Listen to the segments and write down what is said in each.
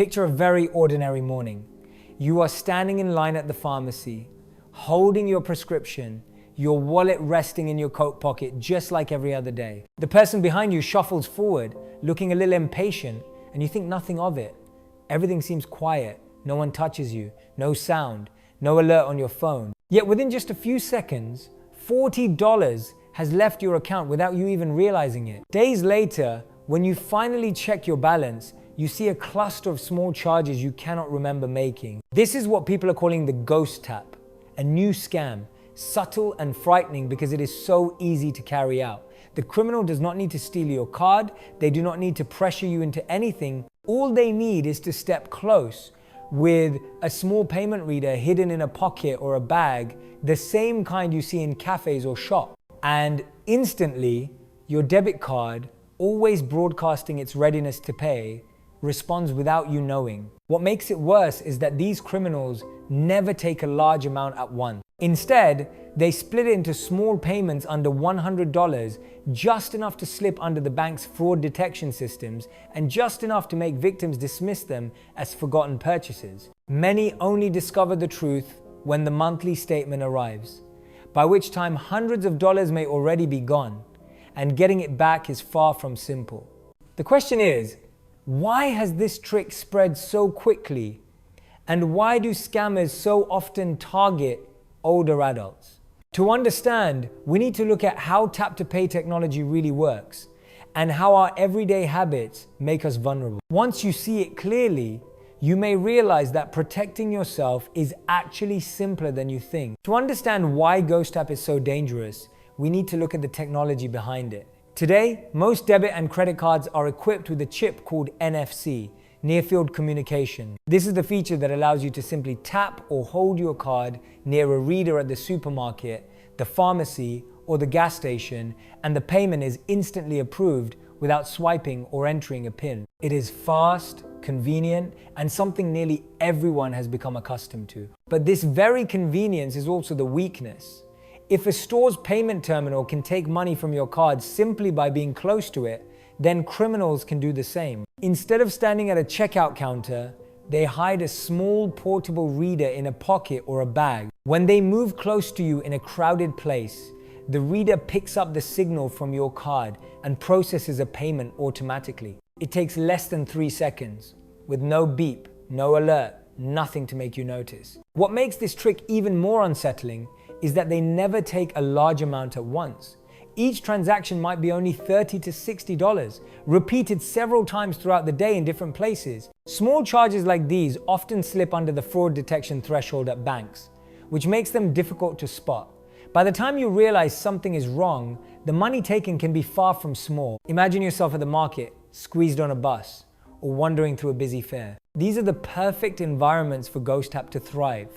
Picture a very ordinary morning. You are standing in line at the pharmacy, holding your prescription, your wallet resting in your coat pocket just like every other day. The person behind you shuffles forward, looking a little impatient, and you think nothing of it. Everything seems quiet, no one touches you, no sound, no alert on your phone. Yet within just a few seconds, $40 has left your account without you even realizing it. Days later, when you finally check your balance, you see a cluster of small charges you cannot remember making. This is what people are calling the ghost tap, a new scam, subtle and frightening because it is so easy to carry out. The criminal does not need to steal your card, they do not need to pressure you into anything. All they need is to step close with a small payment reader hidden in a pocket or a bag, the same kind you see in cafes or shops. And instantly, your debit card, always broadcasting its readiness to pay, responds without you knowing. What makes it worse is that these criminals never take a large amount at once. Instead, they split it into small payments under $100, just enough to slip under the bank's fraud detection systems and just enough to make victims dismiss them as forgotten purchases. Many only discover the truth when the monthly statement arrives, by which time hundreds of dollars may already be gone, and getting it back is far from simple. The question is, why has this trick spread so quickly? And why do scammers so often target older adults? To understand, we need to look at how tap-to-pay technology really works and how our everyday habits make us vulnerable. Once you see it clearly, you may realize that protecting yourself is actually simpler than you think. To understand why Ghost Tap is so dangerous, we need to look at the technology behind it. Today, most debit and credit cards are equipped with a chip called NFC, Near Field Communication. This is the feature that allows you to simply tap or hold your card near a reader at the supermarket, the pharmacy, or the gas station, and the payment is instantly approved without swiping or entering a PIN. It is fast, convenient, and something nearly everyone has become accustomed to. But this very convenience is also the weakness. If a store's payment terminal can take money from your card simply by being close to it, then criminals can do the same. Instead of standing at a checkout counter, they hide a small portable reader in a pocket or a bag. When they move close to you in a crowded place, the reader picks up the signal from your card and processes a payment automatically. It takes less than 3 seconds, with no beep, no alert, nothing to make you notice. What makes this trick even more unsettling is that they never take a large amount at once. Each transaction might be only $30 to $60, repeated several times throughout the day in different places. Small charges like these often slip under the fraud detection threshold at banks, which makes them difficult to spot. By the time you realize something is wrong, the money taken can be far from small. Imagine yourself at the market, squeezed on a bus, or wandering through a busy fair. These are the perfect environments for Ghost Tap to thrive,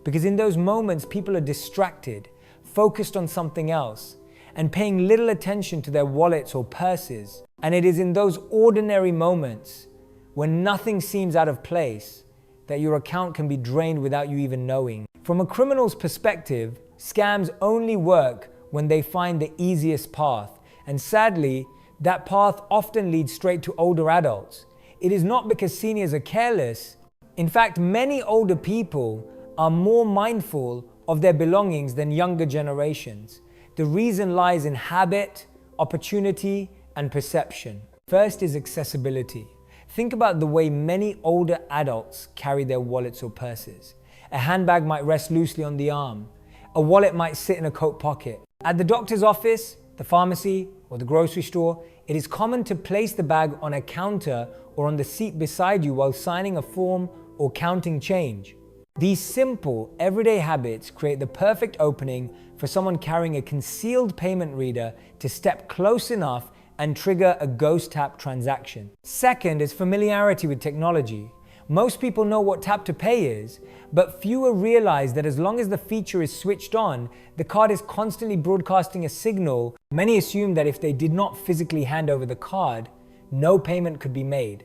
because in those moments people are distracted, focused on something else, and paying little attention to their wallets or purses. And it is in those ordinary moments, when nothing seems out of place, that your account can be drained without you even knowing. From a criminal's perspective, scams only work when they find the easiest path. And sadly, that path often leads straight to older adults. It is not because seniors are careless. In fact, many older people are more mindful of their belongings than younger generations. The reason lies in habit, opportunity, and perception. First is accessibility. Think about the way many older adults carry their wallets or purses. A handbag might rest loosely on the arm. A wallet might sit in a coat pocket. At the doctor's office, the pharmacy, or the grocery store, it is common to place the bag on a counter or on the seat beside you while signing a form or counting change. These simple, everyday habits create the perfect opening for someone carrying a concealed payment reader to step close enough and trigger a Ghost Tap transaction. Second is familiarity with technology. Most people know what tap to pay is, but fewer realize that as long as the feature is switched on, the card is constantly broadcasting a signal. Many assume that if they did not physically hand over the card, no payment could be made.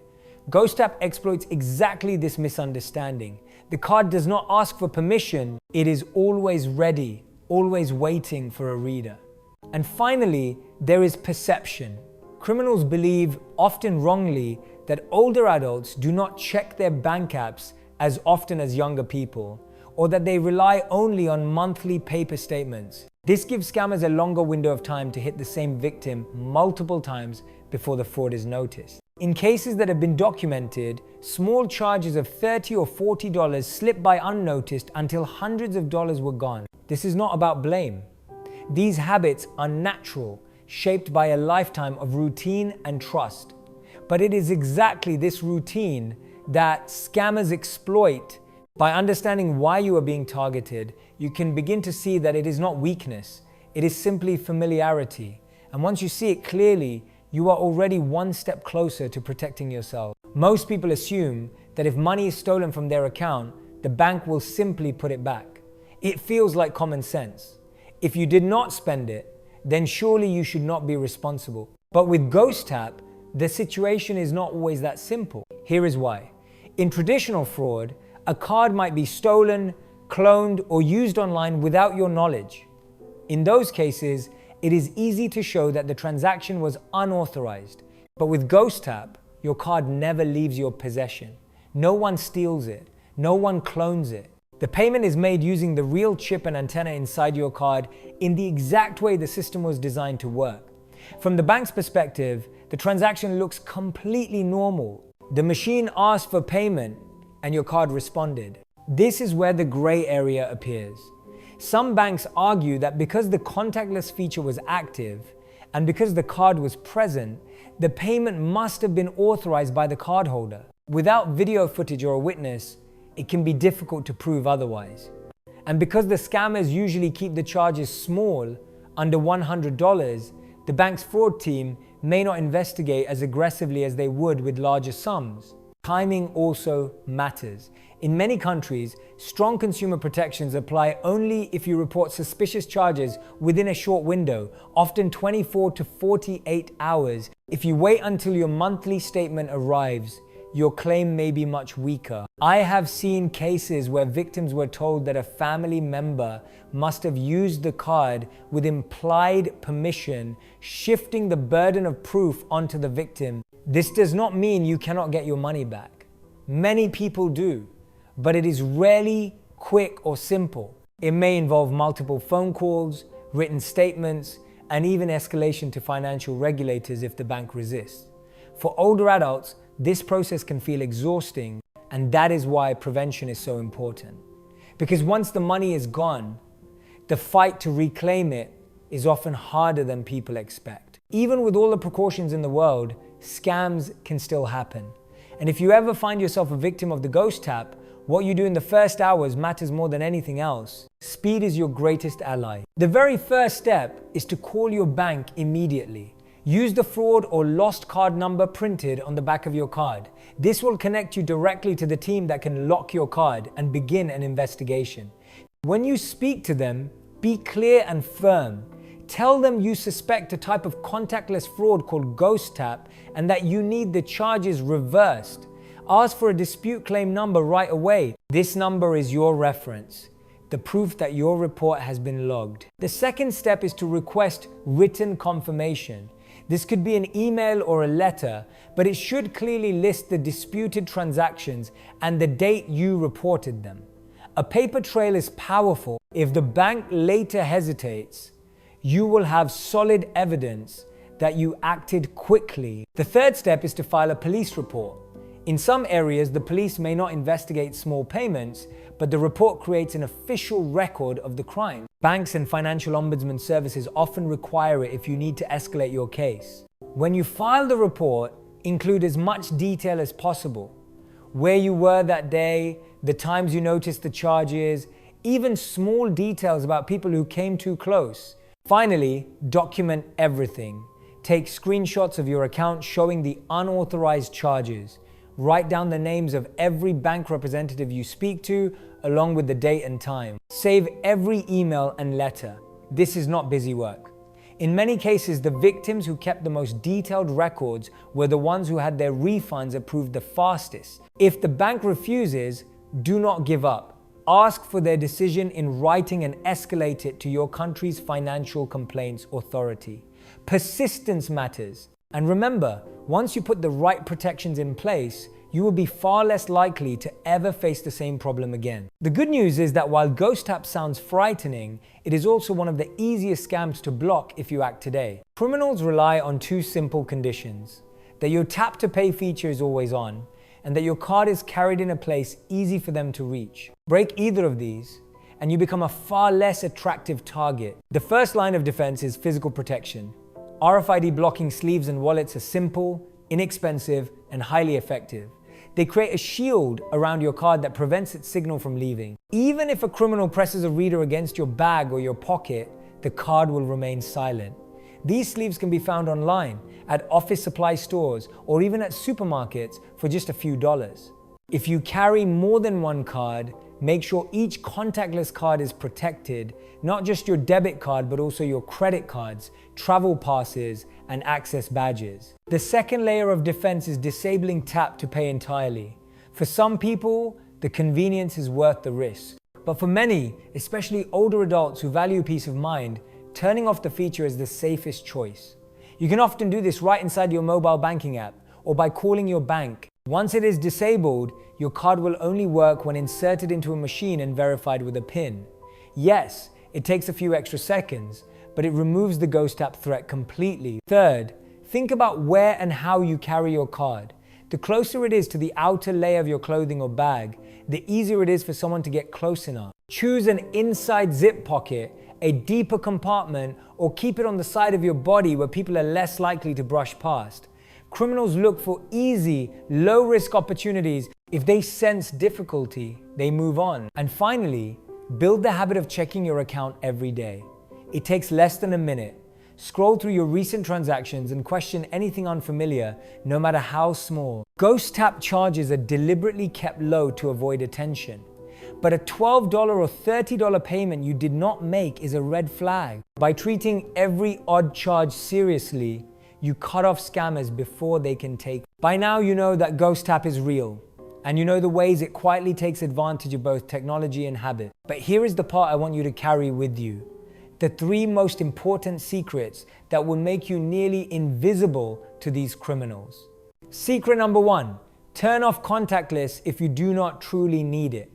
Ghost Tap exploits exactly this misunderstanding. The card does not ask for permission, it is always ready, always waiting for a reader. And finally, there is perception. Criminals believe, often wrongly, that older adults do not check their bank apps as often as younger people, or that they rely only on monthly paper statements. This gives scammers a longer window of time to hit the same victim multiple times before the fraud is noticed. In cases that have been documented, small charges of $30 or $40 slipped by unnoticed until hundreds of dollars were gone. This is not about blame. These habits are natural, shaped by a lifetime of routine and trust. But it is exactly this routine that scammers exploit. By understanding why you are being targeted, you can begin to see that it is not weakness, it is simply familiarity. And once you see it clearly, you are already one step closer to protecting yourself. Most people assume that if money is stolen from their account, the bank will simply put it back. It feels like common sense. If you did not spend it, then surely you should not be responsible. But with Ghost Tap, the situation is not always that simple. Here is why. In traditional fraud, a card might be stolen, cloned, or used online without your knowledge. In those cases, it is easy to show that the transaction was unauthorized. But with Ghost Tap, your card never leaves your possession. No one steals it. No one clones it. The payment is made using the real chip and antenna inside your card in the exact way the system was designed to work. From the bank's perspective, the transaction looks completely normal. The machine asked for payment and your card responded. This is where the gray area appears. Some banks argue that because the contactless feature was active and because the card was present, the payment must have been authorized by the cardholder. Without video footage or a witness, it can be difficult to prove otherwise. And because the scammers usually keep the charges small, under $100, the bank's fraud team may not investigate as aggressively as they would with larger sums. Timing also matters. In many countries, strong consumer protections apply only if you report suspicious charges within a short window, often 24 to 48 hours. If you wait until your monthly statement arrives, your claim may be much weaker. I have seen cases where victims were told that a family member must have used the card with implied permission, shifting the burden of proof onto the victim. This does not mean you cannot get your money back. Many people do, but it is rarely quick or simple. It may involve multiple phone calls, written statements, and even escalation to financial regulators if the bank resists. For older adults, this process can feel exhausting, and that is why prevention is so important. Because once the money is gone, the fight to reclaim it is often harder than people expect. Even with all the precautions in the world, scams can still happen. And if you ever find yourself a victim of the Ghost Tap, what you do in the first hours matters more than anything else. Speed is your greatest ally. The very first step is to call your bank immediately. Use the fraud or lost card number printed on the back of your card. This will connect you directly to the team that can lock your card and begin an investigation. When you speak to them, be clear and firm. Tell them you suspect a type of contactless fraud called Ghost Tap and that you need the charges reversed. Ask for a dispute claim number right away. This number is your reference, the proof that your report has been logged. The second step is to request written confirmation. This could be an email or a letter, but it should clearly list the disputed transactions and the date you reported them. A paper trail is powerful. If the bank later hesitates, you will have solid evidence that you acted quickly. The third step is to file a police report. In some areas, the police may not investigate small payments, but the report creates an official record of the crime. Banks and financial ombudsman services often require it if you need to escalate your case. When you file the report, include as much detail as possible. Where you were that day, the times you noticed the charges, even small details about people who came too close. Finally, document everything. Take screenshots of your account showing the unauthorized charges. Write down the names of every bank representative you speak to, along with the date and time. Save every email and letter. This is not busy work. In many cases, the victims who kept the most detailed records were the ones who had their refunds approved the fastest. If the bank refuses, do not give up. Ask for their decision in writing and escalate it to your country's financial complaints authority. Persistence matters. And remember, once you put the right protections in place, you will be far less likely to ever face the same problem again. The good news is that while Ghost Tap sounds frightening, it is also one of the easiest scams to block if you act today. Criminals rely on two simple conditions: that your tap to pay feature is always on, and that your card is carried in a place easy for them to reach. Break either of these, and you become a far less attractive target. The first line of defense is physical protection. RFID blocking sleeves and wallets are simple, inexpensive, and highly effective. They create a shield around your card that prevents its signal from leaving. Even if a criminal presses a reader against your bag or your pocket, the card will remain silent. These sleeves can be found online, at office supply stores, or even at supermarkets for just a few dollars. If you carry more than one card, make sure each contactless card is protected, not just your debit card, but also your credit cards, travel passes, and access badges. The second layer of defense is disabling tap to pay entirely. For some people, the convenience is worth the risk. But for many, especially older adults who value peace of mind, turning off the feature is the safest choice. You can often do this right inside your mobile banking app or by calling your bank. Once it is disabled, your card will only work when inserted into a machine and verified with a PIN. Yes, it takes a few extra seconds, but it removes the Ghost Tap threat completely. Third, think about where and how you carry your card. The closer it is to the outer layer of your clothing or bag, the easier it is for someone to get close enough. Choose an inside zip pocket, a deeper compartment, or keep it on the side of your body where people are less likely to brush past. Criminals look for easy, low-risk opportunities. If they sense difficulty, they move on. And finally, build the habit of checking your account every day. It takes less than a minute. Scroll through your recent transactions and question anything unfamiliar, no matter how small. Ghost Tap charges are deliberately kept low to avoid attention. But a $12 or $30 payment you did not make is a red flag. By treating every odd charge seriously, you cut off scammers before they can take. By now you know that Ghost Tap is real, and you know the ways it quietly takes advantage of both technology and habit. But here is the part I want you to carry with you. The 3 most important secrets that will make you nearly invisible to these criminals. Secret number 1, turn off contactless if you do not truly need it.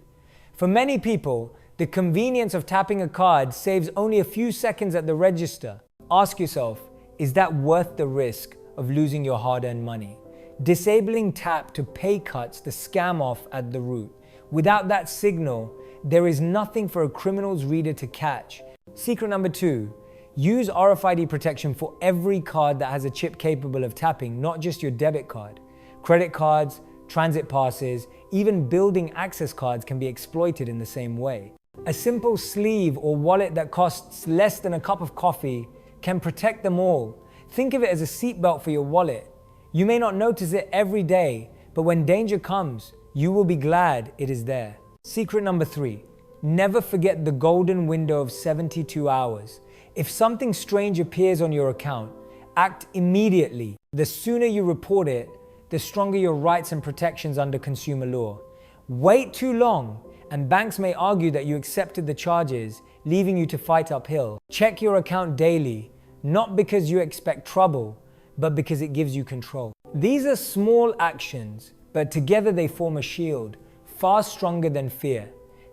For many people, the convenience of tapping a card saves only a few seconds at the register. Ask yourself, is that worth the risk of losing your hard-earned money? Disabling tap to pay cuts the scam off at the root. Without that signal, there is nothing for a criminal's reader to catch. Secret number 2, use RFID protection for every card that has a chip capable of tapping, not just your debit card. Credit cards, transit passes, even building access cards can be exploited in the same way. A simple sleeve or wallet that costs less than a cup of coffee can protect them all. Think of it as a seatbelt for your wallet. You may not notice it every day, but when danger comes, you will be glad it is there. Secret number 3, never forget the golden window of 72 hours. If something strange appears on your account, act immediately. The sooner you report it, the stronger your rights and protections under consumer law. Wait too long, and banks may argue that you accepted the charges, leaving you to fight uphill. Check your account daily, not because you expect trouble, but because it gives you control. These are small actions, but together they form a shield, far stronger than fear.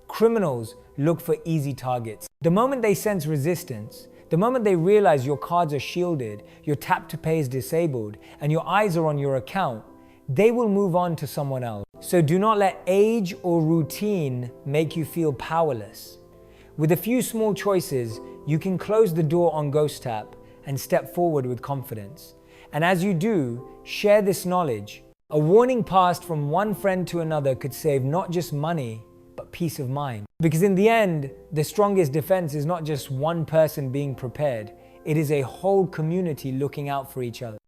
Criminals look for easy targets. The moment they sense resistance, the moment they realize your cards are shielded, your tap to pay is disabled, and your eyes are on your account, they will move on to someone else. So do not let age or routine make you feel powerless. With a few small choices, you can close the door on Ghost Tap and step forward with confidence. And as you do, share this knowledge. A warning passed from one friend to another could save not just money, but peace of mind. Because in the end, the strongest defense is not just one person being prepared, it is a whole community looking out for each other.